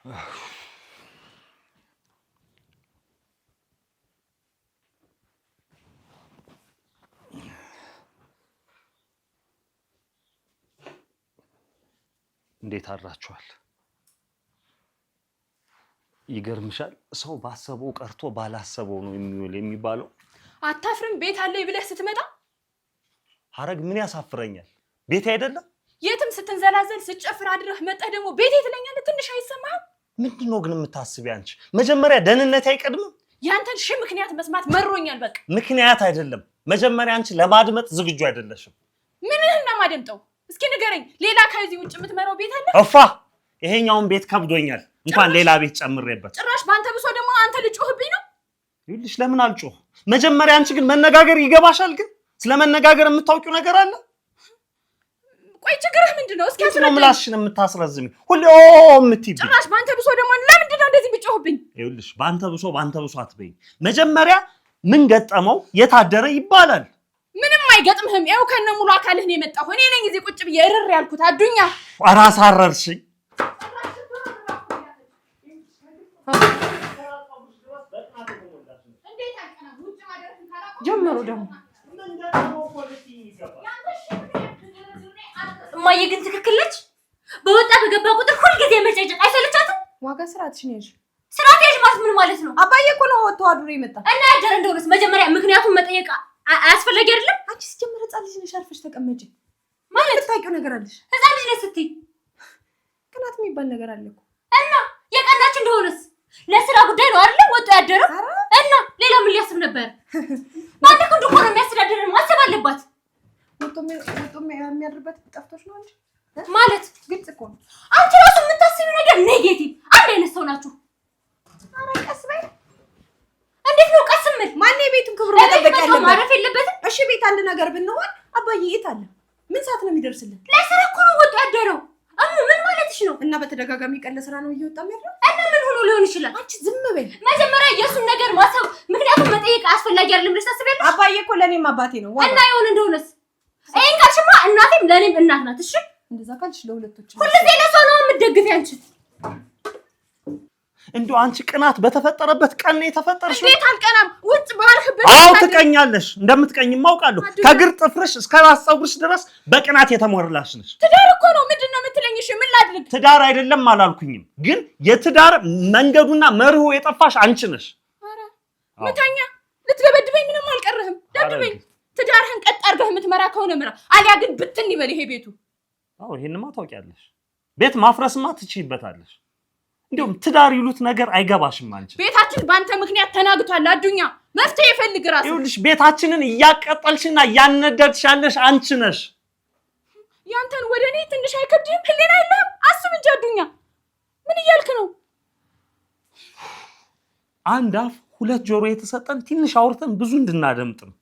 እንዴት አድራችኋል? ይገርምሻል ሰው ባሰበው ቀርቶ ባላሰበው ነው የሚውል የሚባለው። አታፍርም? ቤት አለ ብለህ ስትመጣ ሐረግ ምን ያሳፍረኛል? ቤት አይደለም የትም ስትንዘላዘል ስትጨፍር አድረህ መጣህ ደግሞ ቤት ትለኛለህ። ትንሽ አይሰማህም? ምንድነው ግን የምታስቢ አንቺ? መጀመሪያ ደህንነት አይቀድምም? ያንተን ምክንያት መስማት መሮኛል። በቃ ምክንያት አይደለም። መጀመሪያ አንቺ ለማድመጥ ዝግጁ አይደለሽም። ምንህና ማደምጠው? እስኪ ንገረኝ። ሌላ ከዚህ ውጭ የምትመራው ቤት አለ? እፋ ይሄኛውን ቤት ከብዶኛል። እንኳን ሌላ ቤት ጨምሬበት። ጭራሽ ባንተ ብሶ ደግሞ አንተ ልጮህብኝ ነው? ይልሽ ለምን አልጮህ? መጀመሪያ አንቺ ግን መነጋገር ይገባሻል። ግን ስለመነጋገር የምታውቂው ነገር አለ? ቆይ ችግርህ ምንድነው? እስኪ አስረዳኝ። ምላስሽን የምታስረዝሚ ሁሌ የምትይብኝ። ጭራሽ ባንተ ብሶ ደግሞ ለምንድን ነው እንደዚህ የምትጮህብኝ? ይልሽ ባንተ ብሶ አትበይ። መጀመሪያ ምን ገጠመው የታደረ ይባላል። ምንም አይገጥምህም። ይኸው ከነ ሙሉ አካልህ ነው የመጣው። እኔ ነኝ እዚህ ቁጭ ብዬ እርር ያልኩት። አዱኛ አራስ አረርሽኝ። ጀመሩ ደግሞ እማዬ ግን ትክክል ነች። በወጣ በገባ ቁጥር ሁልጊዜ መጨጨቅ አይሰለቻትም? ዋጋ ስራትሽን ያዥ። ስራት ያዥ ማለት ምን ማለት ነው? አባዬ እኮ ነው ወጥቶ አድሮ ይመጣ እና ያደረ እንደሆነስ መጀመሪያ ምክንያቱም መጠየቅ አያስፈልግ አይደለም? አንቺ ሲጀመር ህፃን ልጅ ነሽ። አርፈሽ ተቀመጪ። ማለት ታውቂው ነገር አለሽ። ህፃን ልጅ ነሽ ስትይ ቅናት የሚባል ነገር አለ እኮ። እና የቀናች እንደሆነስ ለስራ ጉዳይ ነው አይደል? ወጥቶ ያደረው እና ሌላ ምን ሊያስብ ነበር? ባንተ እኮ እንደሆነ ነው የሚያስተዳድረን ማሰብ አለባት። ወጥቶ የሚያድርበት ጠፍቶሽ ነው እንጂ ማለት ግልጽ እኮ ነው። አንቺ ራሱ የምታስቢው ነገር ኔጌቲቭ አንድ አይነት ሰው ናችሁ። ኧረ ቀስ በይ። እንዴት ነው ቀስ ምን? ማን የቤቱን ክብር መጠበቅ ያለበት? ማረፍ የለበትም? እሺ ቤት አንድ ነገር ብንሆን አባዬ የት አለ? ምን ሰዓት ነው የሚደርስልን? ለስራ እኮ ነው ወጥቶ ያደረው። ምን ማለትሽ ነው? እና በተደጋጋሚ ቀን ለስራ ነው እየወጣ የሚያድረው? እና ምን ሆኖ ሊሆን ይችላል? አንቺ ዝም በይ። መጀመሪያ የእሱን ነገር ማሰብ ምክንያቱም መጠየቅ አስፈላጊ አይደለም ብለሽ ታስቢያለሽ? አባዬ እኮ ለኔም አባቴ ነው። እና የሆነ እንደሆነስ ይሄን ካልሽማ እናቴም ለኔም እናት ናት። እሺ እንደዛ ካልሽ ለሁለቶች ሁልጊዜ ለሰው ነው የምትደግፊ አንቺ። እንደው አንቺ ቅናት በተፈጠረበት ቀን ነው የተፈጠረሽ። እንዴት አልቀናም? ውጭ ባልክበት አው ትቀኛለሽ። እንደምትቀኝም አውቃለሁ። ከግር ጥፍርሽ እስከ ራስ ፀጉርሽ ድረስ በቅናት የተሞላሽ ነሽ። ትዳር እኮ ነው። ምንድነው የምትለኝ? እሺ ምን ላድርግ? ትዳር አይደለም አላልኩኝም፣ ግን የትዳር መንገዱና መርሁ የጠፋሽ አንቺ ነሽ። አረ ምታኛ ልትደበድበኝ ምንም አልቀርህም። ደብድበኝ። ትዳርህን ቀጥ አድርገህ የምትመራ ከሆነ ምራ፣ አሊያ ግን ብትን ይበል ይሄ ቤቱ። አው ይሄንማ ታውቂያለሽ። ቤት ማፍረስማ ትችይበታለሽ። እንደውም ትዳር ይሉት ነገር አይገባሽም አንቺ። ቤታችን ባንተ ምክንያት ተናግቷል። አዱኛ መፍትሄ ፈልግ ራስህ። ይኸውልሽ ቤታችንን እያቀጠልሽና እያነደድሽ ያለሽ አንቺ ነሽ። ያንተን ወደ እኔ ትንሽ አይከብድም? ህሊና የለህም? አስብ እንጂ አዱኛ ምን እያልክ ነው? አንድ አፍ ሁለት ጆሮ የተሰጠን ትንሽ አውርተን ብዙ እንድናደምጥ ነው።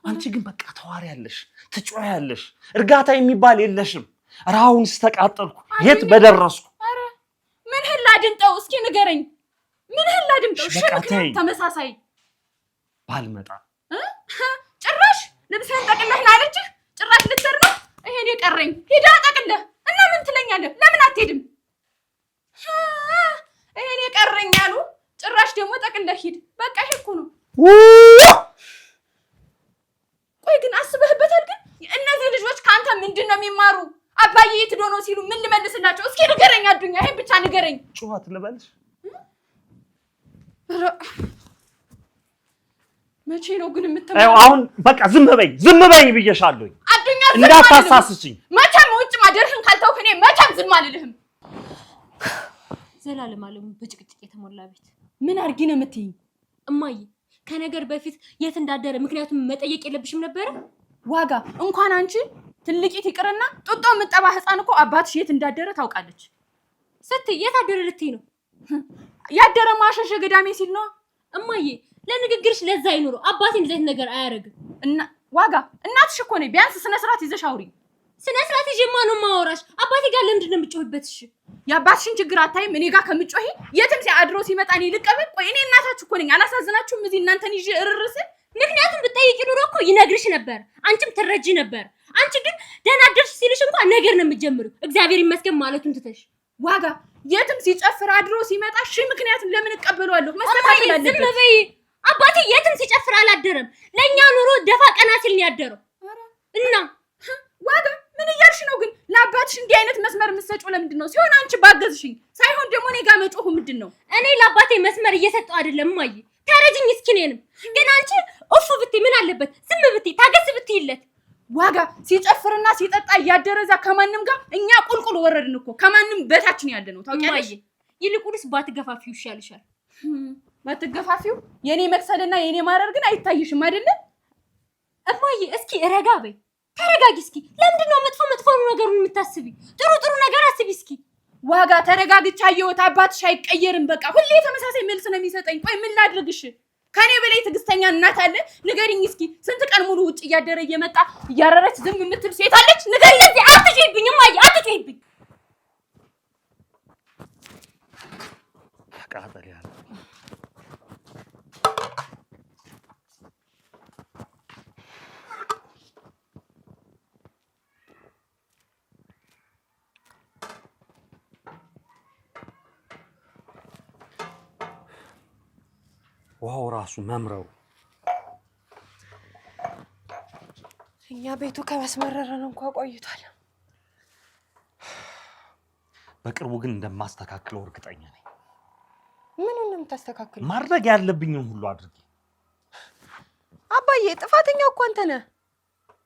አንቺ ግን በቃ ተዋሪያለሽ፣ ትጮያለሽ፣ እርጋታ የሚባል የለሽም። ራውን ስተቃጠልኩ የት በደረስኩ። አረ ምን ላድምጠው? እስኪ ንገረኝ። ምን ላድምጠው? እሺ ምክንያት ተመሳሳይ ባልመጣ ጭራሽ ልብስህን ጠቅለህ አለችህ። ጭራሽ ልትሰር ነው። ይሄን የቀረኝ ሂዳ ጠቅለህ እና ምን ትለኛለህ? ለምን አትሄድም? ይሄን የቀረኝ አሉ። ጭራሽ ደግሞ ጠቅለህ ሂድ። በቃ ይሄ እኮ ነው። ቆይ ግን አስበህበታል? ግን እነዚህ ልጆች ካንተ ምንድነው የሚማሩ? አባዬ የት ሄዶ ነው ሲሉ ምን ልመልስላቸው? እስኪ ንገረኝ አዱኛ፣ ይሄን ብቻ ንገረኝ። ጩኸት ልበልሽ? መቼ ነው ግን የምትመጣው? አሁን በቃ ዝም በይ ብዬሻለሁ። አዱኛ እንዳታሳስችኝ። መቼም ውጭ ማደርህን ካልተውክ እኔ መቼም ዝም አልልህም። ዘላለም አለሙ በጭቅጭቅ የተሞላ ቤት። ምን አድርጊ ነው የምትይኝ? እማዬ ከነገር በፊት የት እንዳደረ ምክንያቱም መጠየቅ የለብሽም ነበር? ዋጋ እንኳን አንቺ ትልቂት ይቅርና ጡጦ የምጠባ ህፃን እኮ አባትሽ የት እንዳደረ ታውቃለች። ስትይ የት አደረ ልትይ ነው? ያደረ ማሸሸ ገዳሜ ሲል ነው። እማዬ ለንግግርሽ ለዛ አይኖረው። አባቴን ዘይት ነገር አያረግም። እና ዋጋ እናትሽ እኮ ነው። ቢያንስ ስነ ስርዓት ይዘሽ አውሪ። ስነ ስርዓት ይዤማ ነው የማወራሽ። አባቴ ጋር ለምንድን ነው የምትጮህበት? እሺ የአባትሽን ችግር አታይም? እኔ ጋር ከምትጮሂ የትም ሲያድሮ ሲመጣ እኔ ልቀበል? ቆይ እኔ እናታችሁ እኮ ነኝ። አላሳዝናችሁም? እዚህ እናንተን ይዤ እርርስ። ምክንያቱም ብትጠይቂ ኑሮ እኮ ይነግርሽ ነበር፣ አንቺም ትረጂ ነበር። አንቺ ግን ደህና አደርሽ ሲልሽ እንኳን ነገር ነው የምትጀምሪው። እግዚአብሔር ይመስገን ማለቱን ትተሽ ዋጋ የትም ሲጨፍር አድሮ ሲመጣ ምክንያት ለምን እቀበለዋለሁ? መስተካከል አለበት። ዝም በይ። አባቴ የትም ሲጨፍር አላደረም። ለኛ ኑሮ ደፋ ቀና ሲል ነው ያደረው። እና ዋጋ ምን እያልሽ ነው ግን? ለአባትሽ እንዲህ አይነት መስመር የምትሰጪው ለምንድን ነው? ሲሆን አንቺ ባገዝሽኝ ሳይሆን ደግሞ እኔ ጋር መጮሁ ምንድን ነው? እኔ ለአባቴ መስመር እየሰጠው አይደለም እማዬ። ታረጅኝ እስኪ እኔንም። ግን አንቺ ኦፍ ብትይ ምን አለበት? ዝም ብትይ ታገስ ብትይለት። ዋጋ ሲጨፍርና ሲጠጣ እያደረዛ ከማንም ጋር እኛ ቁልቁል ወረድን እኮ ከማንም በታች ነው ያለ ነው ታውቂያለሽ። ይልቁንስ ባትገፋፊው ይሻልሻል። ባትገፋፊው የኔ መክሰልና የኔ ማረር ግን አይታይሽም አይደለ? እማዬ እስኪ ረጋ በይ፣ ተረጋጊ እስኪ። ለምንድን ነው መጥፎ ነገሩን የምታስቢ? ጥሩ ነገር አስቢ እስኪ። ዋጋ ተረጋግቻ አየሁት። አባትሽ አይቀየርም። በቃ ሁሌ ተመሳሳይ መልስ ነው የሚሰጠኝ። ቆይ ምን ላድርግሽ? ከኔ በላይ ትዕግስተኛ እናት አለ? ንገሪኝ እስኪ። ስንት ቀን ሙሉ ውጭ እያደረ እየመጣ እያረረች ዝም የምትል ሴት አለች? ንገሪኝ እስኪ። አትጩይብኝ እማዬ፣ አትጩይብኝ። ተቃጠል ያለ ውሃው ራሱ መምረው። እኛ ቤቱ ከመስመረረን እንኳን ቆይቷል። በቅርቡ ግን እንደማስተካክለው እርግጠኛ ነኝ። ምኑን ነው የምታስተካክለው? ማድረግ ያለብኝን ሁሉ አድርጌ። አባዬ ጥፋተኛው እኮ አንተ ነህ።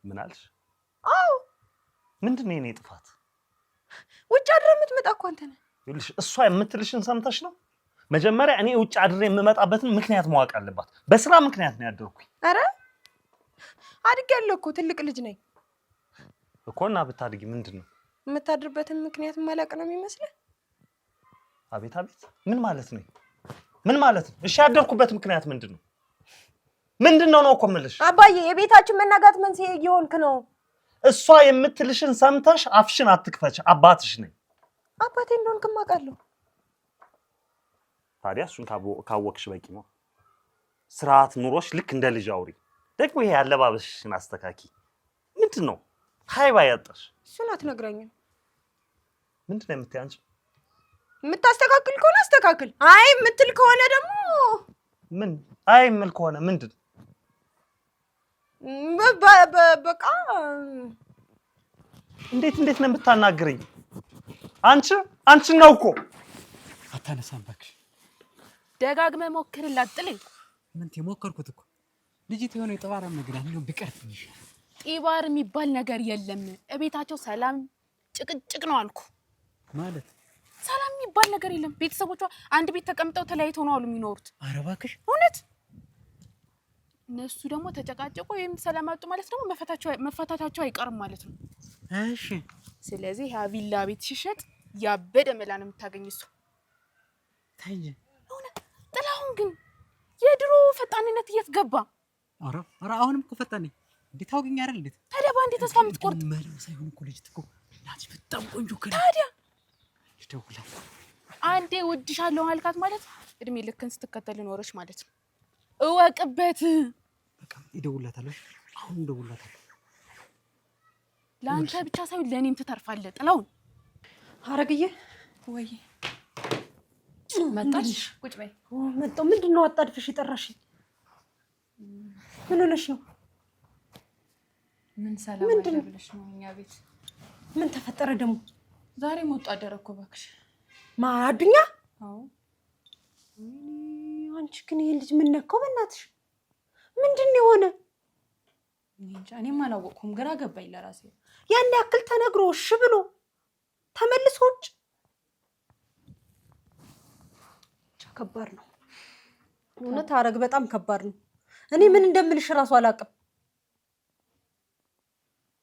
ምን አልሽ? አዎ። ምንድን ነው የኔ ጥፋት? ውጭ አድረህ የምትመጣ እኮ አንተ ነህ። ይኸውልሽ እሷ የምትልሽን ሰምተሽ ነው? መጀመሪያ እኔ ውጭ አድሬ የምመጣበትን ምክንያት ማወቅ አለባት። በስራ ምክንያት ነው ያደርኩኝ። አረ አድጌያለሁ እኮ ትልቅ ልጅ ነኝ እኮ። እና ብታድጊ ምንድን ነው የምታድርበትን ምክንያት ማላቅ ነው የሚመስልህ? አቤት ምን ማለት ነው? ምን ማለት ነው? እሺ ያደርኩበት ምክንያት ምንድን ነው? ምንድነው ነው እኮ የምልሽ። አባዬ የቤታችን መናጋት መንስኤ እየሆንክ ነው። እሷ የምትልሽን ሰምተሽ አፍሽን አትክፈች። አባትሽ ነኝ። አባቴ እንደሆንክ ማውቃለሁ። ታዲያ እሱን ካወቅሽ በቂ ነው። ስርዓት ኑሮሽ ልክ እንደ ልጅ አውሪ። ደግሞ ይሄ አለባበስሽን አስተካኪ። ምንድን ነው ሃይባ ያጣሽ? እሱን አትነግረኝም። ምንድን ነው የምትይ አንቺ? የምታስተካክል ከሆነ አስተካክል። አይ የምትል ከሆነ ደግሞ ምን? አይ የምል ከሆነ ምንድን? በቃ እንዴት ነው የምታናግረኝ? አንቺ ነው እኮ አታነሳም እባክሽ። ደጋግመህ ሞክርላት ጥልኝ። ምን የሞከርኩት እኮ ልጅት የሆነ የጠባራም ነገር ነው ቢቀርብኝ። ጢባር የሚባል ነገር የለም። እቤታቸው ሰላም ጭቅጭቅ ነው አልኩ። ማለት ሰላም የሚባል ነገር የለም። ቤተሰቦቿ አንድ ቤት ተቀምጠው ተለያይተው ነው አሉ የሚኖሩት። ኧረ እባክሽ እውነት። እነሱ ደግሞ ተጨቃጨቁ ወይም ሰላም አጡ ማለት ደግሞ መፈታታቸው አይቀርም ማለት ነው። እሺ ስለዚህ ያ ቪላ ቤት ሲሸጥ ያበደ መላ ነው የምታገኝ እሱ። ታየ ጥላሁን ግን የድሮ ፈጣንነት እየተገባ። ኧረ አሁንም እኮ ፈጣን ነኝ። እንዴት ታውቂኝ አይደል? እንዴት ታዲያ በአንዴ ተስፋ የምትቆርጥ መለው ሳይሆን እኮ ልጅት እኮ ናት። በጣም ቆንጆ ከለ ታዲያ ይደውላል። አንዴ ወድሻለሁ አልካት ማለት እድሜ ልክን ስትከተል ኖረች ማለት ነው። እወቅበት። በቃ ይደውላታል። አሁን ይደውላታል። ለአንተ ብቻ ሳይሆን ለእኔም ትተርፋለህ ጥላሁን። ሐረግዬ ወይ መጣሽ? ቁጭ በይ። መጣሁ። ምንድን ነው አጣድፈሽ የጠራሽኝ? ምን ሆነሽ ነው? ምን ሰላም አለ ብለሽ ነው? እኛ ቤት ምን ተፈጠረ ደግሞ? ዛሬ ሞት አደረ እኮ እባክሽ። ማዱኛ? አዎ። አንቺ ግን ይሄ ልጅ ምን ነካው? በእናትሽ ምንድን ነው የሆነ? እኔም አላወቅኩም፣ ግራ ገባኝ ለራሴ። ያን ያክል ተነግሮ እሺ ብሎ ተመልሶ ውጭ። ከባድ ነው እውነት ሐረግ፣ በጣም ከባድ ነው። እኔ ምን እንደምልሽ እራሱ አላውቅም።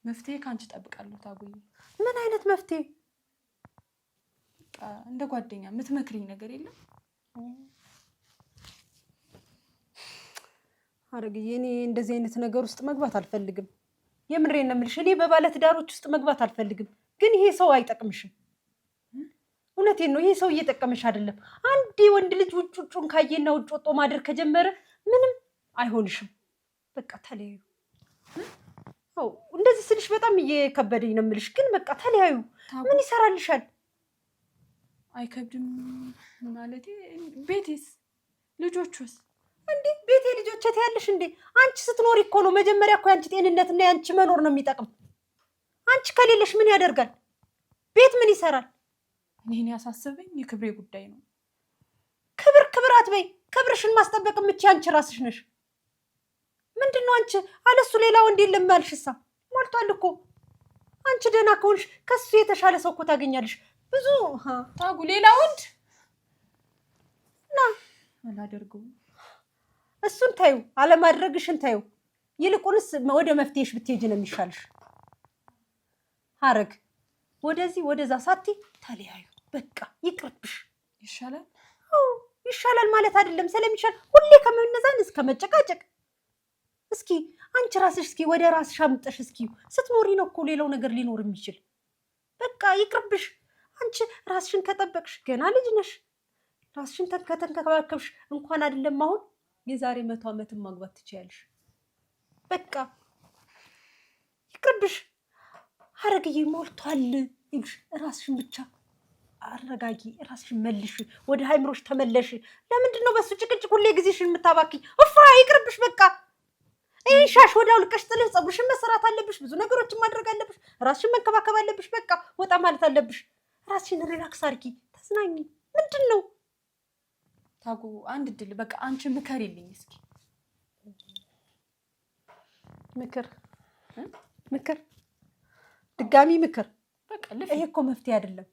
መፍትሄ ካንቺ እጠብቃለሁ ታጉይ። ምን አይነት መፍትሄ? እንደ ጓደኛ የምትመክሪኝ ነገር የለም? ሐረግዬ እኔ እንደዚህ አይነት ነገር ውስጥ መግባት አልፈልግም። የምሬን ነው የምልሽ። እኔ በባለ ትዳሮች ውስጥ መግባት አልፈልግም። ግን ይሄ ሰው አይጠቅምሽም። እውነቴን ነው። ይሄ ሰው እየጠቀመሽ አይደለም። አንዴ ወንድ ልጅ ውጩን ካየና ውጭ ወጦ ማደር ከጀመረ ምንም አይሆንሽም። በቃ ተለያዩ። አው እንደዚህ ስልሽ በጣም እየከበደኝ ነው የምልሽ። ግን በቃ ተለያዩ። ምን ይሰራልሻል? አይከብድም ማለቴ ቤቴስ ልጆቹስ እንዴ ቤቴ ልጆቼት ያለሽ እንዴ አንቺ ስትኖሪ እኮ ነው መጀመሪያ እኮ ያንቺ ጤንነትና ያንቺ መኖር ነው የሚጠቅም አንቺ ከሌለሽ ምን ያደርጋል ቤት ምን ይሰራል እኔን ያሳሰበኝ የክብሬ ጉዳይ ነው ክብር አትበይ ክብርሽን ማስጠበቅ የምትችይ አንቺ ራስሽ ነሽ ምንድነው አንቺ አለሱ ሌላ ወንድ የለም ያልሽሳ ሞልቷል እኮ አንቺ ደህና ከሆንሽ ከሱ የተሻለ ሰው እኮ ታገኛለሽ ብዙ ታጉ ሌላ ወንድ ና አላደርገውም እሱን ታዩ አለማድረግሽን ታዩ ይልቁንስ ወደ መፍትሄሽ ብትሄጂ ነው የሚሻልሽ ሐረግ ወደዚህ ወደዛ ሳቲ ተለያዩ በቃ ይቅርብሽ ይሻላል ይሻላል ማለት አይደለም ስለሚሻል ሁሌ ከመነዛን እስከ መጨቃጨቅ እስኪ አንቺ ራስሽ እስኪ ወደ ራስሽ አምጥሽ እስኪ ስትኖሪ ነው እኮ ሌላው ነገር ሊኖር የሚችል በቃ ይቅርብሽ አንቺ ራስሽን ከጠበቅሽ ገና ልጅ ነሽ ራስሽን ከተንከባከብሽ እንኳን አይደለም አሁን የዛሬ 100 ዓመትም ማግባት ትችያለሽ በቃ ይቅርብሽ ሐረግዬ ሞልቷል ይልሽ ራስሽን ብቻ አረጋጊ ራስሽን መልሽ ወደ ሃይምሮሽ ተመለሽ ለምንድን ነው በሱ ጭቅጭቅ ሁሌ ጊዜሽን የምታባክኝ እፋ ይቅርብሽ በቃ ሻሽ ወዳው ልቀሽ ጥልህ ፀጉርሽን መሰራት አለብሽ ብዙ ነገሮችን ማድረግ አለብሽ ራስሽን መንከባከብ አለብሽ በቃ ወጣ ማለት አለብሽ ራስሽን ሪላክስ አድርጊ ተዝናኝ ምንድን ነው ታጉ አንድ ድል በቃ አንቺ ምከሪልኝ እስኪ ምክር ድጋሚ ምክር በቃ ይሄ እኮ መፍትሄ አይደለም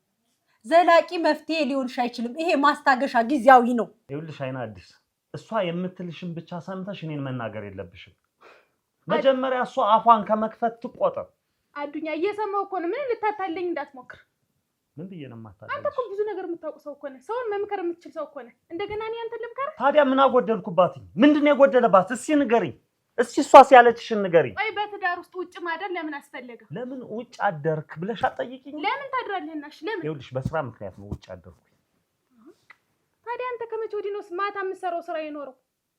ዘላቂ መፍትሄ ሊሆንሽ አይችልም ይሄ ማስታገሻ ጊዜያዊ ነው ይኸውልሽ አይና አዲስ እሷ የምትልሽን ብቻ ሰምተሽ እኔን መናገር የለብሽም መጀመሪያ እሷ አፏን ከመክፈት ትቆጠር አዱኛ እየሰማው እኮ ነው ምን ልታታለኝ እንዳትሞክር ምን ብዬ ነው የማታለሽ አንተ እኮ ብዙ ነገር የምታውቅ ሰው እኮ ነህ ሰውን መምከር የምትችል ሰው እኮ ነህ እንደገና እኔ አንተ ልምከር ታዲያ ምን አጎደልኩባት ምንድነው የጎደለባት እስኪ ንገሪኝ እስኪ እሷ ሲያለችሽን ንገሪኝ ወይ በትዳር ውስጥ ውጭ ማደር ለምን አስፈለገ ለምን ውጭ አደርክ ብለሽ አትጠይቂኝ ለምን ታድራለህናሽ ለምን ይኸውልሽ በስራ ምክንያት ነው ውጭ አደርኩኝ ታዲያ አንተ ከመቼ ወዲህ ነው ማታ የምትሰራው ስራ የኖረው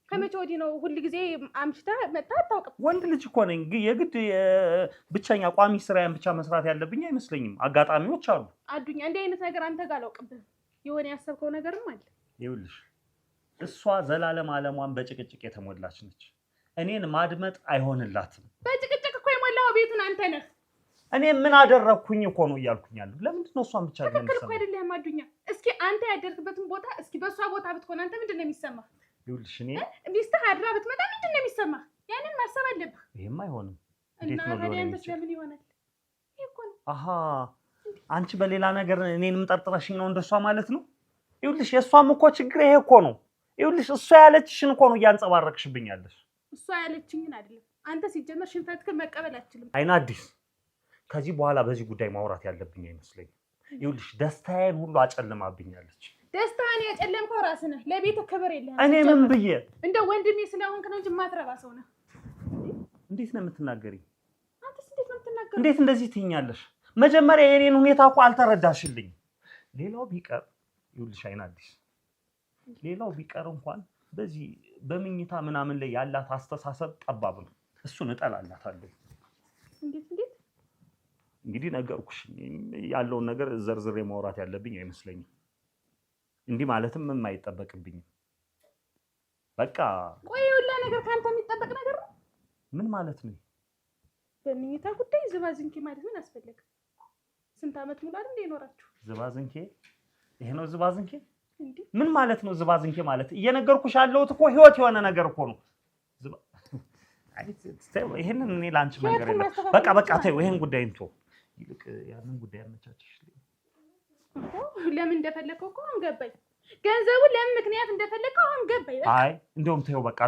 ከመቼ ወዲህ ነው ሁሉ ጊዜ አምሽታ መጣ አታውቅም ወንድ ልጅ እኮ ነኝ የግድ ብቻኛ ቋሚ ስራዬን ብቻ መስራት ያለብኝ አይመስለኝም አጋጣሚዎች አሉ አዱኛ እንዲህ አይነት ነገር አንተ ጋር አላውቅብህም የሆነ ያሰብከው ነገርም አለ ይኸውልሽ እሷ ዘላለም ዓለሟን በጭቅጭቅ የተሞላች ነች እኔን ማድመጥ አይሆንላትም በጭቅጭቅ እኮ የሞላው ቤቱን አንተ ነህ እኔ ምን አደረኩኝ እኮ ነው እያልኩኛለሁ ለምንድን ነው እሷን ብቻ ግን ትክክል እኮ አይደለም አዱኛ እስኪ አንተ ያደርክበትን ቦታ እስኪ በሷ ቦታ ብትሆን አንተ ምንድን ነው የሚሰማህ ይኸውልሽ እኔ ሚስትህ አድራ ብትመጣ ምንድን ነው የሚሰማህ ያንን ማሰብ አለብህ ይሄም አይሆንም እና ታዲያ አንተስ ለምን ይሆናል ይሄ እኮ ነው አሃ አንቺ በሌላ ነገር እኔንም ጠርጥረሽኝ ነው እንደሷ ማለት ነው ይኸውልሽ የሷም እኮ ችግር ይሄ እኮ ነው ይኸውልሽ እሷ ያለችሽን እኮ ነው እያንጸባረቅሽብኛለሽ እሷ ያለችኝን አይደለም አንተ ሲጀመር ሽንፈትክን መቀበል አትችልም አይና አዲስ ከዚህ በኋላ በዚህ ጉዳይ ማውራት ያለብኝ አይመስለኝም ይኸውልሽ ደስታዬን ሁሉ አጨልማብኛለች ደስታን ያጨለምከው ራስህ ነህ ለቤት ክብር የለህም እኔ ምን ብዬ እንደ ወንድሜ ስለሆንክ ነው እንጂ ማትረባ ሰው ነህ እንዴት ነው የምትናገሪኝ አንተስ እንዴት ነው የምትናገረው እንዴት እንደዚህ ትይኛለሽ መጀመሪያ የኔን ሁኔታ እኮ አልተረዳሽልኝ ሌላው ቢቀር ይኸውልሽ አይና አዲስ ሌላው ቢቀር እንኳን በዚህ በመኝታ ምናምን ላይ ያላት አስተሳሰብ ጠባብ ነው እሱን እጠላላታለሁ እንዴት እንግዲህ ነገርኩሽ ያለውን ነገር ዘርዝሬ ማውራት ያለብኝ አይመስለኝም እንዲህ ማለትም ምን አይጠበቅብኝም በቃ ቆይ ሁላ ነገር ካንተ የሚጠበቅ ነገር ነው ምን ማለት ነው በመኝታ ጉዳይ ዝባዝንኬ ማለት ምን አስፈልግ ስንት አመት ሙሉ አይደል ይኖራችሁ ዝባዝንኬ ይሄ ነው ዝባዝንኬ እንዴ ምን ማለት ነው ዝባዝንኬ ማለት እየነገርኩሽ ያለሁት እኮ ህይወት የሆነ ነገር እኮ ነው ይሄንን እኔ ላንቺ መንገር የለም በቃ ተይው ይሄን ጉዳይ እንቶ ይልቅ ያንን ጉዳይ አመቻችሽልኝ ለምን እንደፈለከው እኮ አሁን ገባኝ ገንዘቡ ለምን ምክንያት እንደፈለከው አሁን ገባኝ አይ እንደውም ተይው በቃ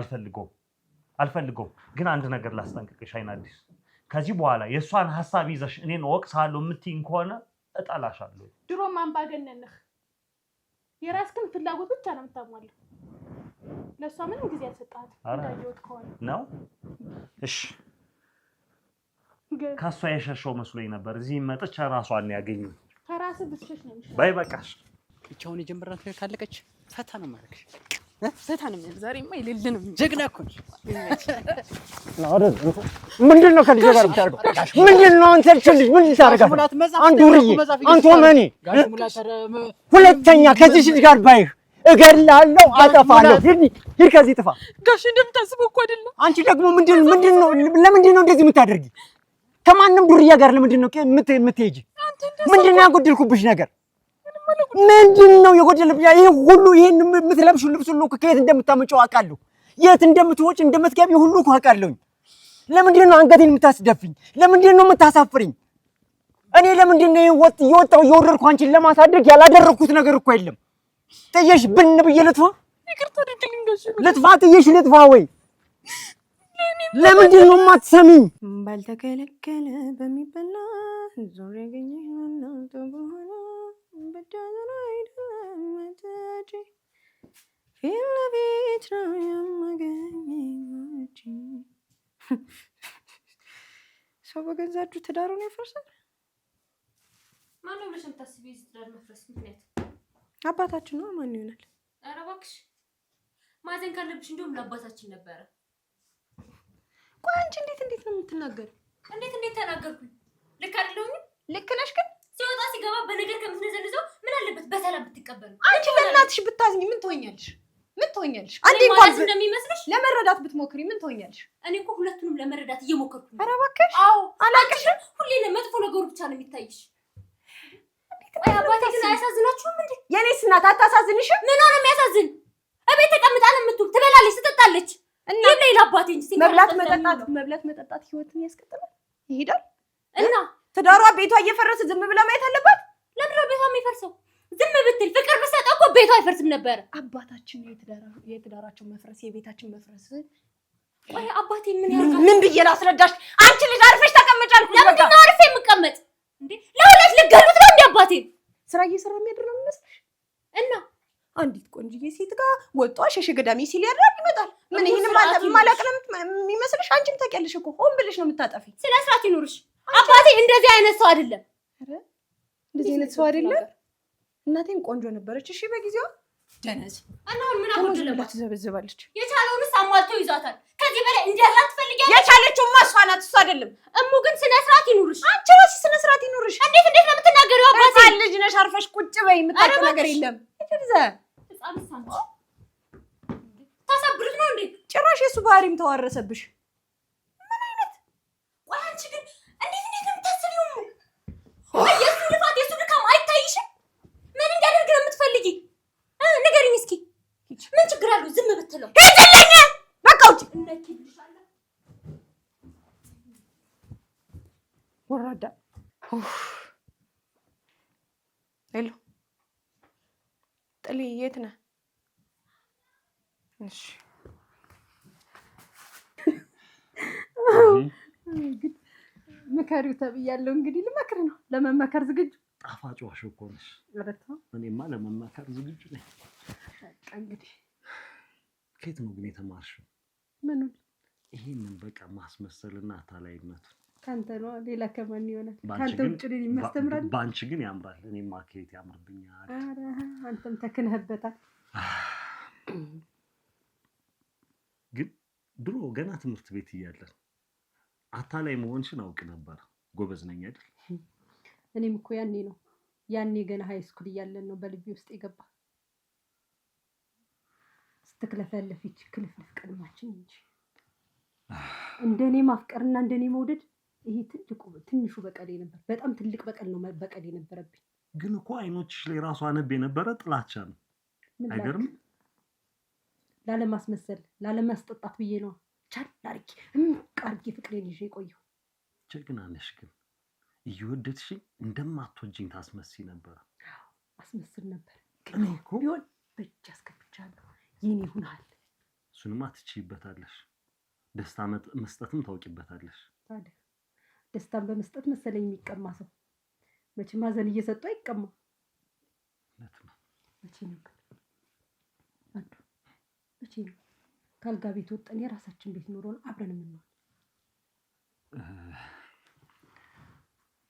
አልፈልገውም ግን አንድ ነገር ላስጠንቅቅሽ አይና አዲስ ከዚህ በኋላ የሷን ሐሳብ ይዘሽ እኔን ወቅሳለሁ የምትይኝ ከሆነ እጠላሻለሁ ድሮም አምባገነን ነህ የራስህን ፍላጎት ብቻ ነው የምታሟለው ለሷ ምንም ጊዜ አልሰጣትም እንዳየሁት ከሆነ ነው እሺ ከሷ የሸሸው መስሎኝ ነበር እዚህ መጥቼ ራሷን ያገኘው ከራስህ ብትሸሽ ነው የሚሻለው ባይ በቃሽ ብቻውን የጀመራት ካለቀች ፈታ ነው ማድረግሽ ሰታንም ዛሬማ ይልልንም ጀግና እኮ ነሽ። ምንድነው ከልጅ ጋር የምታደርገው? ምንድነው አንተ ልጅ ምን ታደርጋለህ? አንተ ውርዬ አንተ ወመኔ ሁለተኛ ከዚህ ልጅ ጋር ባይህ እገላለሁ፣ አጠፋለሁ። ሂድ ከዚህ ጥፋ። ጋሽ እንደምታስበው እኮ አይደለም። አንቺ ደግሞ ምንድነው ለምንድነው እንደዚህ የምታደርጊ? ከማንም ዱርዬ ጋር ለምንድነው የምትሄጂ? ምንድነው ያጎደልኩብሽ ነገር? ምንድነው የጎደልብሽ? ይሄ ሁሉ ይሄን የምትለብሺው ልብስ ሁሉ ከየት እንደምታመጪው አውቃለሁ። የት እንደምትወጪ እንደምትገቢ ሁሉ እኮ አውቃለሁ። ለምንድነው አንገቴን የምታስደፍኝ? ለምንድነው የምታሳፍሪኝ? እኔ ለምንድነው የወጣው የወረድኩ አንቺን ለማሳደግ ያላደረኩት ነገር እኮ የለም። ጥየሽ ብን ብዬ ልጥፋ? ይቅርታ አድርግልኝ ጋሽ። ልጥፋ? ጥየሽ ልጥፋ ወይ? ለምንድን ነው የማትሰሚኝ? ባልተከለከለ በሚበላ ዞር ያገኘና ተበኋላ በዳዘና አይደለም መታጭ ፊት ለፊት ነው የማገኘች። ሰው በገዛ እጁ ትዳሩን ያፈርሳል። ማነው ብለሽ የምታስቢው የዚህ ትዳር መፍረስ ምክንያት? አባታችን ነው። ማን ይሆናል? ኧረ እባክሽ ማዘን ካለብሽ እንደውም ለአባታችን ነበረ። ቆይ አንቺ እንዴት ነው የምትናገሪው? እንዴት ተናገርኩኝ? ልክ አይደለሁም? ልክ ነሽ። ግን ሲወጣ ሲገባ በነገር ከምትነዘንዘው ምን አለበት በሰላም ብትቀበሉ? አንቺ ለእናትሽ ብታዝኝ ምን ትሆኛለሽ? አንዴ እንኳን እንኳን እንደሚመስልሽ ለመረዳት ብትሞክሪ ምን ትሆኛለሽ? እኔ እኮ ሁለቱንም ለመረዳት እየሞከርኩ ነው። ኧረ እባክሽ። አዎ አላውቅሽም። ሁሌ ለመጥፎ ነገሩ ብቻ ነው የሚታይሽ። ወይ አባቴ ግን አያሳዝናችሁም እንዴ? የኔስ እናት አታሳዝንሽም? ምን ሆነ የሚያሳዝን? እቤት ተቀምጣ ነው የምትውል፣ ትበላለች፣ ትጠጣለች። እና ሌላ አባቴ እንጂ መብላት መጠጣት ህይወትን ያስቀጥላል፣ ይሄዳል። እና ትዳሯ ቤቷ እየፈረሰ ዝም ብላ ማየት አለባት? ለምን ነው ቤቷ የሚፈርሰው? ዝም ብትል ፍቅር ብትሰጠው እኮ ቤቷ አይፈርስም ነበር። አባታችን የትዳራቸው መፍረስ የቤታችን መፍረስ። ወይ አባቴ ምን ያርጋል? ምን ብዬ ላስረዳሽ? አንቺ ልጅ አርፈሽ ተቀመጭ አልኩሽ። ለምንድን ነው አርፌ የምቀመጥ እንዴ? ለሁለት ልገሉት ነው እንዴ አባቴ? ስራ እየሰራ የሚያድር ነው የሚመስልሽ? እና አንዲት ቆንጅዬ ሴት ጋር ወጧ ሸሸ ገዳሚ ሲል ያድራል ይመጣል። ምን ይሄን ማላቅ ነው የሚመስልሽ? አንቺም ታውቂያለሽ እኮ ሆን ብለሽ ነው የምታጠፊ። ስለ ስርዓት ይኑርሽ። አባቴ እንደዚህ አይነት ሰው አይደለም። አረ እንደዚህ አይነት ሰው አይደለም። እናቴም ቆንጆ ነበረች። እሺ በጊዜው ደነዝ እና አሁን ምን አጎደለባት? ትዘበዘባለች። የቻለውንስ አሟልቶ ይዟታል። ከዚህ በላይ እንዲያላት ትፈልጊያለሽ? የቻለችው እሷ ናት፣ እሱ አይደለም። እሙ ግን ስነ ስርዓት ይኑርሽ። አንቺ ራስሽ ስነ ስርዓት ይኑርሽ። እንዴት ነው የምትናገሪው? አባቴ ልጅ ነሽ፣ አርፈሽ ቁጭ በይ። የምታውቂው ነገር የለም። እትብዘ ህፃንስ አንቺ ታሳብሩት ነው እንዴ? ጭራሽ የሱ ባህሪም ተዋረሰብሽ። ምን አይነት ቆይ፣ አንቺ ግን እንዴት ነው የምታስቢው? ወይ የሱ ልፋት የሱ ድካም አይታይሽም? ምን እንዲያደርግ ነው የምትፈልጊ? ንገሪኝ እስኪ። ምን ችግር አለው ዝም ብትለው? ሂጂልኝ በቃ ውጪ። እነኪልሻለሁ። ወራዳ። ሄሎ ጥሊ፣ የት ነህ? እሺ ምከሪው ተብያለሁ። እንግዲህ ልመክር ነው። ለመመከር ዝግጁ? ጣፋጭ ዋሽ እኮ ነሽ። እኔማ ለመመከር ዝግጁ ነኝ። እንግዲህ ከየት ነው ግን የተማርሽው? ምኑን? ይሄንን በቃ ማስመሰልና አታላይነቱ ካንተ ነው። ሌላ ከማን ይሆናል? ካንተ ውጭ ሌላ የሚያስተምራል? ባንቺ ግን ያምራል። እኔማ ከየት ያምርብኛል? ኧረ አንተም ተክነህበታል። ግን ድሮ ገና ትምህርት ቤት እያለን አታላይ መሆንሽን አውቅ ነበር። ጎበዝ ነኝ አይደል? እኔም እኮ ያኔ ገና ሃይ ስኩል እያለን ነው በልቤ ውስጥ የገባ። ስትክለፈለፊች ክልፍልፍ ቀድማችን እንጂ እንደኔ ማፍቀርና እንደኔ መውደድ ይሄ ትንሹ በቀሌ ነበር። በጣም ትልቅ በቀል ነው በቀል የነበረብኝ። ግን እኮ አይኖችሽ ላይ ራሱ አነብ የነበረ ጥላቻ ነው። አይገርም? ላለማስመሰል ላለማስጠጣት ብዬ ነው ቻል አርቂ ቃርቂ ፍቅሬን ይዤ ቆየሁ። ጀግና ነሽ። ግን እየወደድሽኝ እንደማትወጂኝ ታስመስይ ነበር። አስመስል ነበር። ግን እኮ ቢሆን በእጅ አስገብቻለሁ። የኔ ይሁናል። እሱንማ ትችይበታለሽ። ደስታ መስጠትም ታውቂበታለሽ። ታዲያ ደስታን በመስጠት መሰለኝ የሚቀማ ሰው። መቼም ሀዘን እየሰጡ አይቀማ። እውነት ነው። መቼ ነበር አንዱ መቼ ነው ካልጋ ቤት ወጣን የራሳችን ቤት ኖሮን አብረን የምንሆን?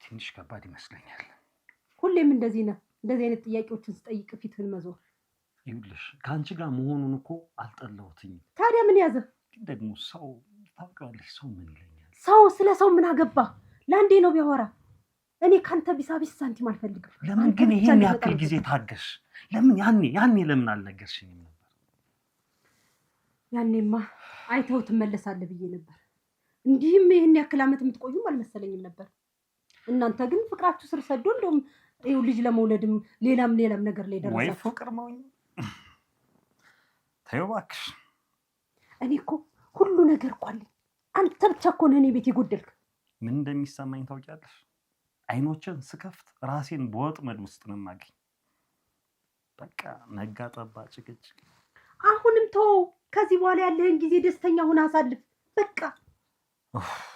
ትንሽ ከባድ ይመስለኛል። ሁሌም እንደዚህ ነህ። እንደዚህ አይነት ጥያቄዎችን ስጠይቅ ፊትህን መዞር። ይኸውልሽ ከአንቺ ጋር መሆኑን እኮ አልጠላሁትኝም። ታዲያ ምን ያዘ? ግን ደግሞ ሰው ታውቂዋለሽ፣ ሰው ምን ይለኛል? ሰው ስለ ሰው ምን አገባ? ለአንዴ ነው ቢያወራ። እኔ ካንተ ቢሳቢስ ሳንቲም አልፈልግም። ለምን ግን ይሄን ያክል ጊዜ ታገሽ? ለምን ያኔ ለምን አልነገርሽኝም ነበር? ያኔማ አይተው ትመለሳለህ ብዬ ነበር። እንዲህም ይሄን ያክል ዓመት የምትቆዩም አልመሰለኝም ነበር። እናንተ ግን ፍቅራችሁ ስር ሰዶ እንደውም ይኸው ልጅ ለመውለድም ሌላም ነገር ላይ ደረሰ። ወይ ፍቅር ነው። ተይው እባክሽ። እኔ እኮ ሁሉ ነገር እኮ አለኝ። አንተ ብቻ እኮ ነህ እኔ ቤት የጎደልክ። ምን እንደሚሰማኝ ታውቂያለሽ? አይኖችን ስከፍት ራሴን በወጥመድ ውስጥ ነው የማገኝ። በቃ ነጋ ጠባ ጭቅጭቅ። አሁንም ተው። ከዚህ በኋላ ያለህን ጊዜ ደስተኛ ሆነ አሳልፍ። በቃ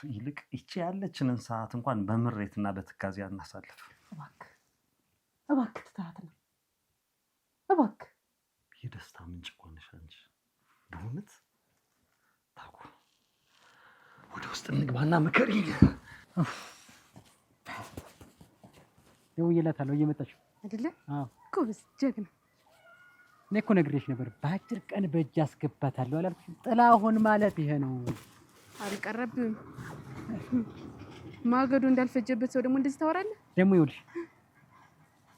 ይልቅ ይቺ ያለችንን ሰዓት እንኳን በምሬትና በትካዜ እናሳልፍ። እባክህ ትታት ነው። እባክህ የደስታ ምንጭ ሆነሽ አንቺ። በእውነት ታውቁ ወደ ውስጥ እንግባና ምከሪኝ። ደውዬላታለሁ እየመጣች አይደለ? አዎ ጎበዝ ጀግና። እኔ እኮ ነግሬሽ ነበር በአጭር ቀን በእጅ አስገባታለሁ አላልኩሽም? ጥላሁን ማለት ይሄ ነው። አልቀረብም። ማገዶ እንዳልፈጀበት ሰው ደግሞ እንደዚህ ታወራለህ? ደግሞ ይኸውልሽ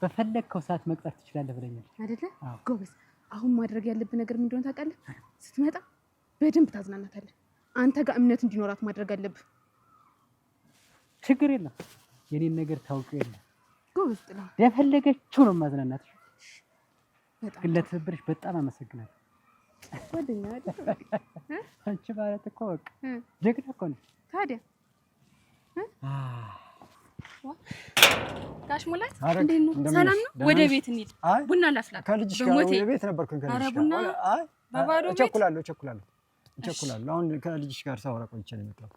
በፈለግከው ሰዓት መቅጣት ትችላለህ ብለኛል አይደለ? ጎበዝ። አሁን ማድረግ ያለብህ ነገር ምን እንደሆነ ታውቃለህ? ስትመጣ በደንብ ታዝናናታለህ። አንተ ጋር እምነት እንዲኖራት ማድረግ አለብህ። ችግር የለም። የኔን ነገር ታውቂው የለ። ጎበዝ ጥላሁን። የፈለገችው ነው ማዝናናት። ግን ለትብብርሽ በጣም አመሰግናለሁ። ጓደኛ አይደል? አንቺ ማለት እኮ በቃ ጀግና እኮ ነሽ። ታዲያ ጋሽ ሙላት እንዴት ነው? ሰላም ነው? ወደ ቤት እንሂድ። ቡና ላፍላት። ከልጅሽ ጋር ወደ ቤት ነበርኩኝ። ከልጅሽ ጋር ቡና በባዶ ቤት እቸኩላለሁ። አሁን ከልጅሽ ጋር ሳወራ ቆይቼ ነው የመጣሁት።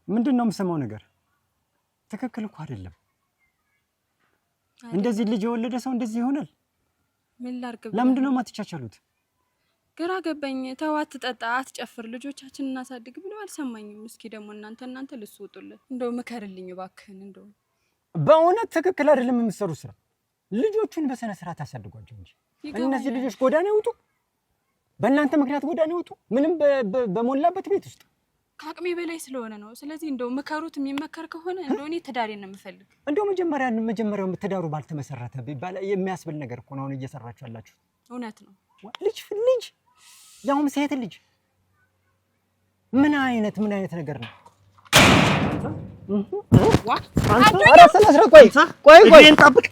ምንድን ነው የምሰማው ነገር? ትክክል እኮ አይደለም። እንደዚህ ልጅ የወለደ ሰው እንደዚህ ይሆናል? ምን ላድርግ? ለምንድን ነው የማትቻቻሉት? ግራ ገባኝ። ተው፣ አትጠጣ፣ አትጨፍር፣ ልጆቻችንን እናሳድግ ብለው አልሰማኝም። እስኪ ደግሞ እናንተ ልትወጡልን እንደው ምከርልኝ እባክህን። እንደው በእውነት ትክክል አይደለም የምትሰሩት ስራ። ልጆቹን በስነ ስርዓት አሳድጓቸው እንጂ እነዚህ ልጆች ጎዳና ይወጡ፣ በእናንተ ምክንያት ጎዳና ይወጡ፣ ምንም በሞላበት ቤት ውስጥ ከአቅሜ በላይ ስለሆነ ነው። ስለዚህ እንደው ምከሩት። የሚመከር ከሆነ እንደው እኔ ትዳሬን ነው የምፈልግ። እንደው መጀመሪያው ትዳሩ ባልተመሰረተ ቢባል የሚያስብል ነገር እኮ ነው አሁን እየሰራችሁ ያላችሁ። እውነት ነው። ልጅ ያውም ሴት ልጅ ምን አይነት ነገር ነው? ኧረ ስለስራ ቆይ ጠብቅ።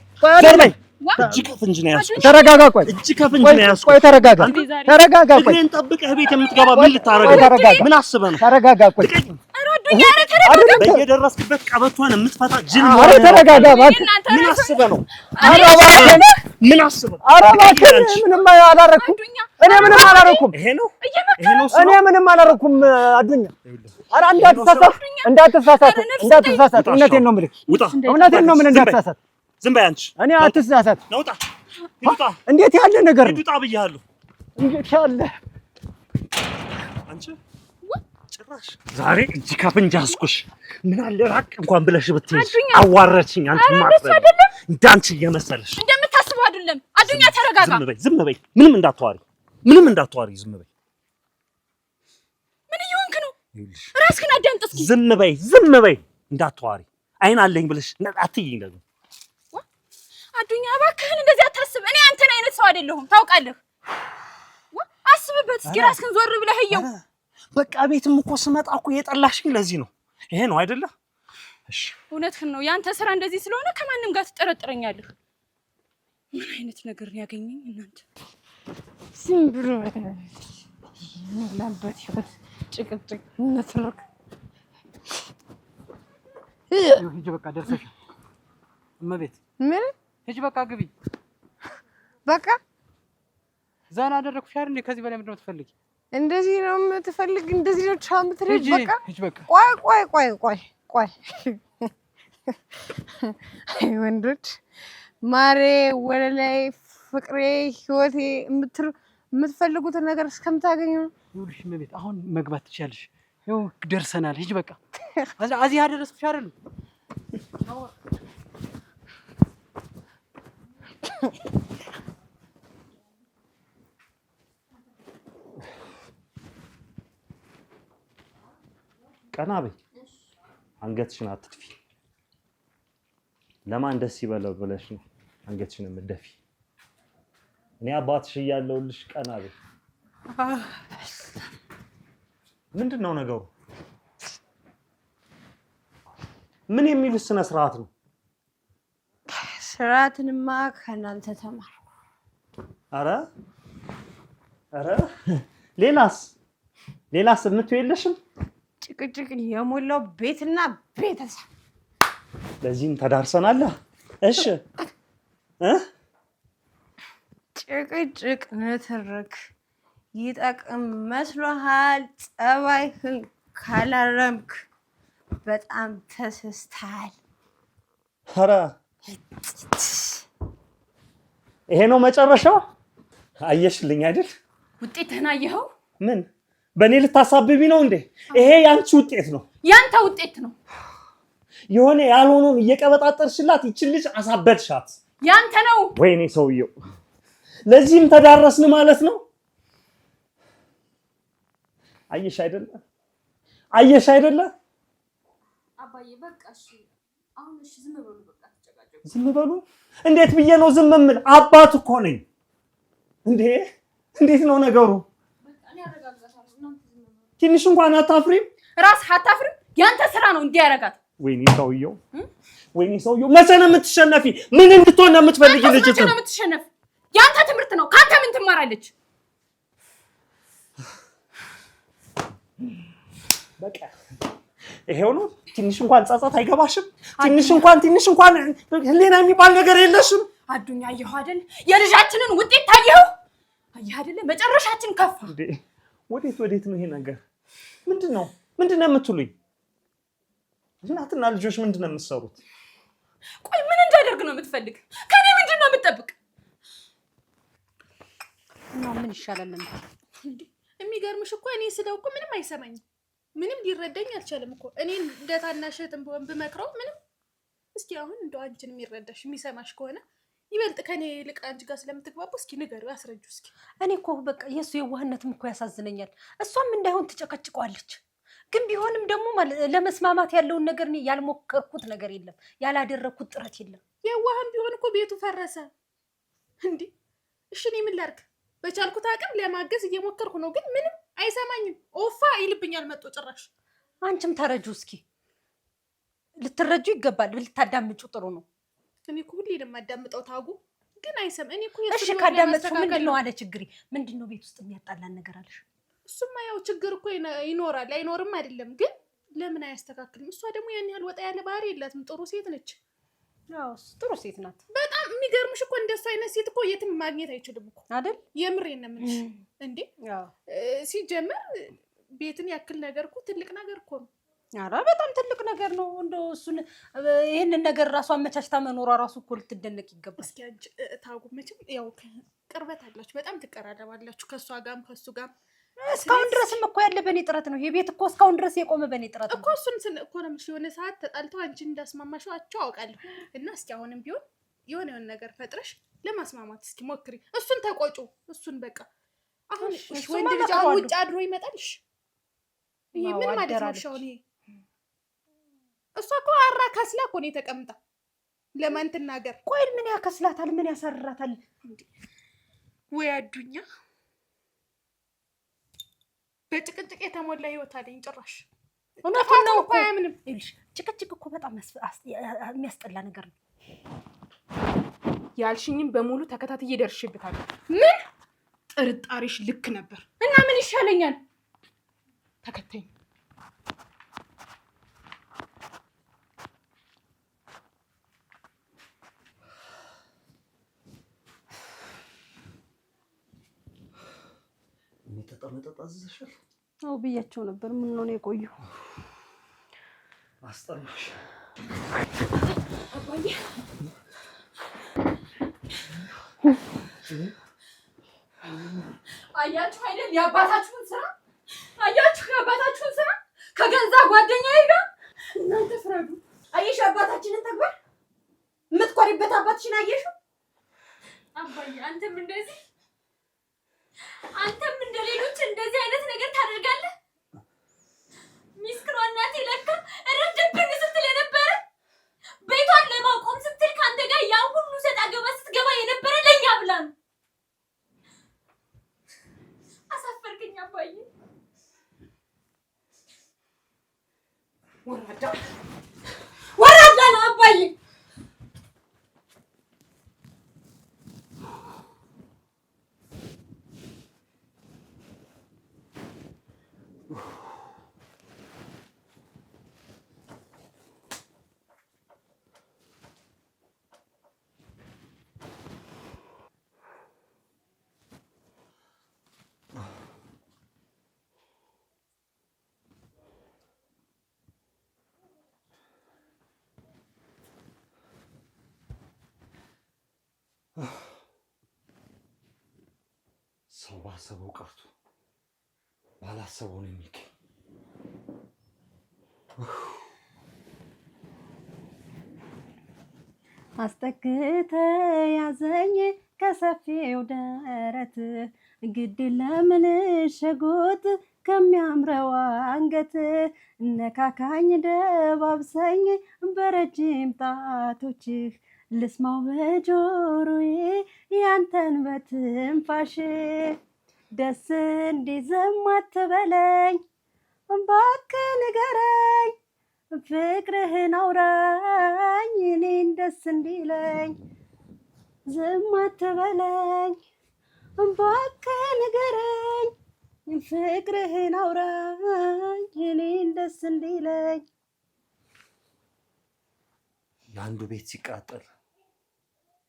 እጅ ከፍንጅ ነው ያዝኩት። ተረጋጋ። ቆይ እጅ ከፍንጅ ነው ያዝኩት። ቆይ ተረጋጋ። ቆይ እኔን ጠብቀህ ቤት የምትገባ ምን ልታረግ? ምን አስበህ ነው? ተረጋጋ። ቆይ በየደረስክበት ቀበቷን የምትፈታ ጅል ነው። ኧረ ተረጋጋ እባክህ። ምን አስበህ ነው? ኧረ እባክህ ምን አስበህ? ኧረ እባክህ ምንም አላረኩም። እኔ ምንም አላረኩም። ይሄ ነው እኔ ምንም አላረኩም። አዱኛ ኧረ እንዳትሳሳት። እውነቴን ነው የምልህ። እንዳትሳሳት። ዝም በይ አንቺ። እኔ አትሳሳት። ነውጣ እንዴት ያለ ነገር ነው? ዱጣ ብያለሁ። እንዴት ያለ አንቺ ጭራሽ ዛሬ እጅ ከፍንጅ ያዝኩሽ። ምን አለ ራቅ እንኳን ብለሽ ብትይዝ። አዋረችኝ። አንቺ ማለት እንዳንቺ እየመሰለሽ እንደምታስበው አይደለም። አዱኛ ተረጋጋ። ዝም በይ። ምንም እንዳትዋሪ። ዝም በይ። ምን እየሆንክ ነው? ራስህን አዳምጥ እስኪ። ዝም በይ። እንዳትዋሪ። አይን አለኝ ብለሽ አትይኝ ደግሞ። አዱኛ እባክህን እንደዚህ አታስብ። እኔ አንተን አይነት ሰው አይደለሁም ታውቃለህ። አስብበት እስኪ። ራስህን ዞር ብለህ እየው። በቃ ቤትም እኮ ስመጣ እኮ የጠላሽኝ ለዚህ ነው። ይሄ ነው አይደለ? እሺ እውነትህን ነው። ያንተ ስራ እንደዚህ ስለሆነ ከማንም ጋር ትጠረጥረኛለህ። ምን አይነት ነገር ነው ያገኘኝ እናንተ? ዝም ብሎ ላምበት ይወት ጭቅጭቅ ነትርክ ሂጂ በቃ ደርሰሻል። እመቤት ምን ሂጂ በቃ ግቢ። በቃ ዛና አደረኩሽ አይደል? ከዚህ በላይ ምንድን ነው የምትፈልጊ? እንደዚህ ነው የምትፈልግ? እንደዚህ ነው ቻምትረጅ? በቃ ሂጂ በቃ። ቆይ አይ ወንዶች ማሬ ወለላይ ፍቅሬ ህይወቴ የምትፈልጉትን ነገር እስከምታገኙ ነው። ይኸውልሽ እመቤት አሁን መግባት ትችያለሽ። ይኸው ደርሰናል። ሂጂ በቃ። እዚህ አደረስኩሽ አይደል? ቀና በይ። አንገትሽን አትድፊ። ለማን ደስ ይበለው ብለሽ ነው አንገትሽን የምትደፊ? እኔ አባትሽ እያለሁልሽ ቀና በይ። ምንድነው ነገሩ? ምን የሚሉት ስነ ስርዓት ነው? ስርዓትንማ ከእናንተ ተማርኩ። ኧረ ሌላስ የምትይው የለሽም? ጭቅጭቅ የሞላው ቤትና ቤተሰብ። ለዚህም ተዳርሰናል። እሺ ጭቅጭቅ ንትርክ ይጠቅም መስሎሃል? ጸባይህን ካላረምክ በጣም ተሰስተሃል። ኧረ ይሄ ነው መጨረሻው። አየሽልኝ አይደል? ውጤትህን አየኸው? ምን በእኔ ልታሳብቢ ነው እንዴ? ይሄ ያንቺ ውጤት ነው። ያንተ ውጤት ነው። የሆነ ያልሆነውን እየቀበጣጠርሽላት ይችን ልጅ አሳበድሻት። ያንተ ነው። ወይኔ ሰውየው፣ ለዚህም ተዳረስን ማለት ነው። አየሽ አይደለ? አባዬ በቃ እሺ፣ አሁን እሺ፣ ዝም በሉ በቃ ተጨቃጨቁ። ዝም በሉ? እንዴት ብዬ ነው ዝም የምል? አባት እኮ ነኝ እንዴ! እንዴት ነው ነገሩ? በቃ እኔ አረጋጋታለሁ። እናንተ ዝም በሉ። ትንሽ እንኳን አታፍሪም? ራስህ አታፍርም? ያንተ ስራ ነው እንዲህ ያረጋት። ወይኔ ሰውየው፣ መቼ ነው የምትሸነፊ? ምን እንድትሆን ነው የምትፈልጊ? ልጅ መቼ ነው የምትሸነፍ? ያንተ ትምህርት ነው። ካንተ ምን ትማራለች? በቃ ይሄው ነው። ትንሽ እንኳን ጸጸት አይገባሽም? ትንሽ እንኳን ህሊና የሚባል ነገር የለሽም? አዱኛ አየኸው አይደል? የልጃችንን ውጤት ታየኸው? አየህ አይደል? መጨረሻችን ከፋ። እንዴ ወዴት ነው ይሄ ነገር? ምንድነው የምትሉኝ? እናትና ልጆች ምንድነው የምትሰሩት? ቆይ ምን እንዳደርግ ነው የምትፈልግ? ከኔ ምንድነው የምትጠብቅ? እና ምን ይሻላል? የሚገርምሽ እኮ እኔ ስለው እኮ ምንም አይሰማኝም። ምንም ሊረዳኝ አልቻለም እኮ። እኔ እንደ ታናሽ እህትም ቢሆን ብመክረው ምንም። እስኪ አሁን እንደው አንቺን የሚረዳሽ የሚሰማሽ ከሆነ ይበልጥ ከኔ ይልቅ አንቺ ጋር ስለምትግባቡ እስኪ ንገሪው፣ አስረጁ እስኪ። እኔ እኮ በቃ የእሱ የዋህነትም እኮ ያሳዝነኛል። እሷም እንዳይሆን ትጨቀጭቀዋለች። ግን ቢሆንም ደግሞ ለመስማማት ያለውን ነገር እኔ ያልሞከርኩት ነገር የለም፣ ያላደረግኩት ጥረት የለም። የዋህም ቢሆን እኮ ቤቱ ፈረሰ እንዴ። እሺ እኔ ምን ላድርግ? በቻልኩት አቅም ለማገዝ እየሞከርኩ ነው፣ ግን ምንም አይሰማኝም። ኦፋ ይልብኛል መጥቶ ጭራሽ። አንቺም ተረጁ እስኪ። ልትረጁ ይገባል፣ ልታዳምጩ ጥሩ ነው። እኔ እኮ ሁሌ የማዳምጠው ታጉ ግን አይሰማም። እኔ እኮ እሺ ካዳመጥኩ ምንድነው አለ ችግሬ? ምንድነው ቤት ውስጥ የሚያጣላን ነገር አለሽ? እሱማ ያው ችግር እኮ ይኖራል፣ አይኖርም አይደለም። ግን ለምን አያስተካክልም? እሷ ደግሞ ያን ያህል ወጣ ያለ ባህሪ የላትም። ጥሩ ሴት ነች። ያው ጥሩ ሴት ናት። በጣም የሚገርምሽ እኮ እንደሱ አይነት ሴት እኮ የትም ማግኘት አይችልም እኮ አይደል? የምሬን ነው የምልሽ። እንዴ ሲጀመር ቤትን ያክል ነገር እኮ ትልቅ ነገር እኮ ነው። ኧረ በጣም ትልቅ ነገር ነው። እንደው እሱን ይሄንን ነገር ራሱ አመቻችታ መኖሯ ራሱ እኮ ልትደነቅ ይገባል። እስኪ አንቺ ታጉ መቼም ያው ቅርበት አላችሁ፣ በጣም ትቀራረባላችሁ ከእሷ ጋርም ከእሱ ጋርም። እስካሁን ድረስም እኮ ያለ በእኔ ጥረት ነው። ይሄ ቤት እኮ እስካሁን ድረስ የቆመ በእኔ ጥረት ነው እኮ። እሱን እኮ ነው የምልሽ። የሆነ ሰዓት ተጣልተው አንቺን እንዳስማማሻቸው አውቃለሁ። እና እስኪ አሁንም ቢሆን የሆነ ነገር ፈጥረሽ ለማስማማት እስኪ ሞክሪ። እሱን ተቆጩ። እሱን በቃ አሁን ወንድ ልጅ አሁን ውጭ አድሮ ይመጣልሽ። ይሄ ምን ማለት ነው? አሁን ይሄ እሷ እኮ አራካስላ እኮ ነው ተቀምጣ። ለማን ትናገር? ቆይ ምን ያከስላታል? ምን ያሰርራታል? ወይ አዱኛ በጭቅጭቅ የተሞላ ህይወት አለኝ ጭራሽ። እውነቱን ነው እኮ ምንም ይልሽ። ጭቅጭቅ እኮ በጣም የሚያስጠላ ነገር ነው። ያልሽኝም በሙሉ ተከታትዬ ደርሽበታለሁ። ምን ጥርጣሬሽ ልክ ነበር። እና ምን ይሻለኛል? ተከታኝ። መጠጥ አዝዘሻል? አዎ ብያቸው ነበር። ምን ነው የቆዩ? አስጠላሽ አባዬ። አያችሁ አይደል የአባታችሁን ስራ? አያችሁ የአባታችሁን ስራ ከገዛ ጓደኛዬ ጋር እናንተ ፍረዱ። አየሽ አባታችንን ተግባር የምትኮሪበት አባትሽን አየሽው? አባዬ አንተም እንደሌሎች እንደዚህ አይነት ነገር ታደርጋለህ? ሚስክሯ እናቴ ለካ ረደብን ስትል የነበረ ቤቷን ለማቆም ስትል ከአንተ ጋር ያ ሁሉ ሰጣ ገባ ስትገባ የነበረ ለኛ ብላ ነው። አሳፈርከኝ አባዬ። ወራዳ ነው አባዬ። ሰው ባሰበው ቀርቶ ባላሰበው ነው የሚገኝ። አስጠግተ ያዘኝ ከሰፊው ደረት ግድ ለምን ሸጎጥ ከሚያምረው አንገት ነካካኝ ደባብሰኝ በረጅም ጣቶችህ ልስማው በጆሮዬ ያንተን በትንፋሽ ደስ እንዲዘም አትበለኝ እባክህ ንገረኝ ፍቅርህን አውራኝ እኔን ደስ እንዲለኝ ዝም አትበለኝ እባክህ ንገረኝ ፍቅርህን አውራኝ እኔን ደስ እንዲለኝ። የአንዱ ቤት ሲቃጠል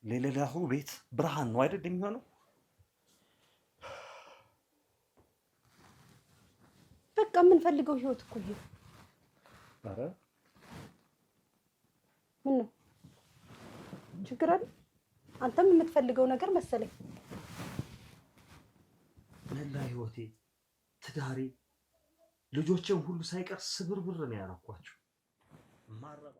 ለሌላው ቤት ብርሃን ነው አይደል የሚሆነው? በቃ የምንፈልገው ህይወት እኮ ይሄ። ኧረ ምን ነው ችግር አለ? አንተም የምትፈልገው ነገር መሰለኝ። መላ ህይወቴ፣ ትዳሬ፣ ልጆቼን ሁሉ ሳይቀር ስብርብር ነው ያደረኳቸው። ማረባ